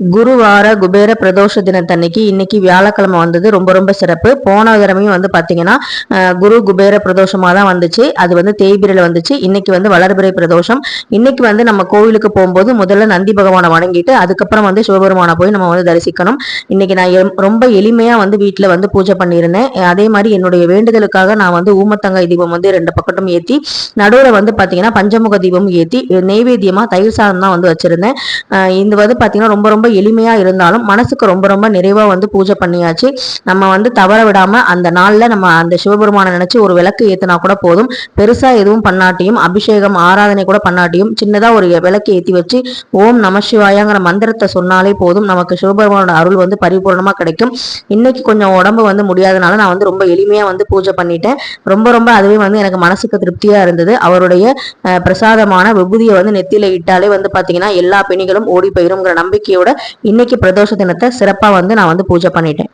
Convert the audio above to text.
குருவார குபேர பிரதோஷ தினத்தன்னைக்கு இன்னைக்கு வியாழக்கிழமை வந்தது ரொம்ப ரொம்ப சிறப்பு. போன தடவையும் வந்து பாத்தீங்கன்னா குரு குபேர பிரதோஷமா தான் வந்துச்சு. அது வந்து தேய்பிரையில வந்துச்சு. இன்னைக்கு வந்து வளர்பிறை பிரதோஷம். இன்னைக்கு வந்து நம்ம கோவிலுக்கு போகும்போது முதல்ல நந்தி பகவானை வணங்கிட்டு அதுக்கப்புறம் வந்து சிவபெருமானை போய் நம்ம வந்து தரிசிக்கணும். இன்னைக்கு நான் ரொம்ப எளிமையா வந்து வீட்டுல வந்து பூஜை பண்ணியிருந்தேன். அதே மாதிரி என்னுடைய வேண்டுதலுக்காக நான் வந்து ஊமத்தங்காய் தீபம் வந்து 2 பக்கட்டும் ஏத்தி நடுவுல வந்து பாத்தீங்கன்னா பஞ்சமுக தீபம் ஏத்தி நெய்வேத்தியமா தயிர் சாதம் தான் வந்து வச்சிருந்தேன். இது வந்து பாத்தீங்கன்னா ரொம்ப ரொம்ப எளிமையா இருந்தாலும் மனசுக்கு ரொம்ப ரொம்ப நிறைவா வந்து பூஜை பண்ணியாச்சு. நம்ம வந்து தவற விடாம அந்த நாள்ல நம்ம அந்த சிவபெருமானை நினைச்சு ஒரு விளக்கு ஏத்தினா கூட போதும். பெருசா எதுவும் பண்ணாட்டியும் அபிஷேகம் ஆராதனை கூட பண்ணாட்டியும் சின்னதா ஒரு விளக்கு ஏத்தி வச்சு ஓம் நம சிவாயாங்கிற மந்திரத்தை சொன்னாலே போதும், நமக்கு சிவபெருமானோட அருள் வந்து பரிபூர்ணமா கிடைக்கும். இன்னைக்கு கொஞ்சம் உடம்பு வந்து முடியாதனால நான் வந்து ரொம்ப எளிமையா வந்து பூஜை பண்ணிட்டேன். ரொம்ப ரொம்ப அதுவே வந்து எனக்கு மனசுக்கு திருப்தியா இருந்தது. அவருடைய பிரசாதமான விபூதியை வந்து நெத்தியில இட்டாலே வந்து பாத்தீங்கன்னா எல்லா பிணிகளும் ஓடி போயிருங்கிற நம்பிக்கையோட இன்னைக்கு பிரதோஷ தினத்தை சிறப்பா வந்து நான் வந்து பூஜை பண்ணிட்டேன்.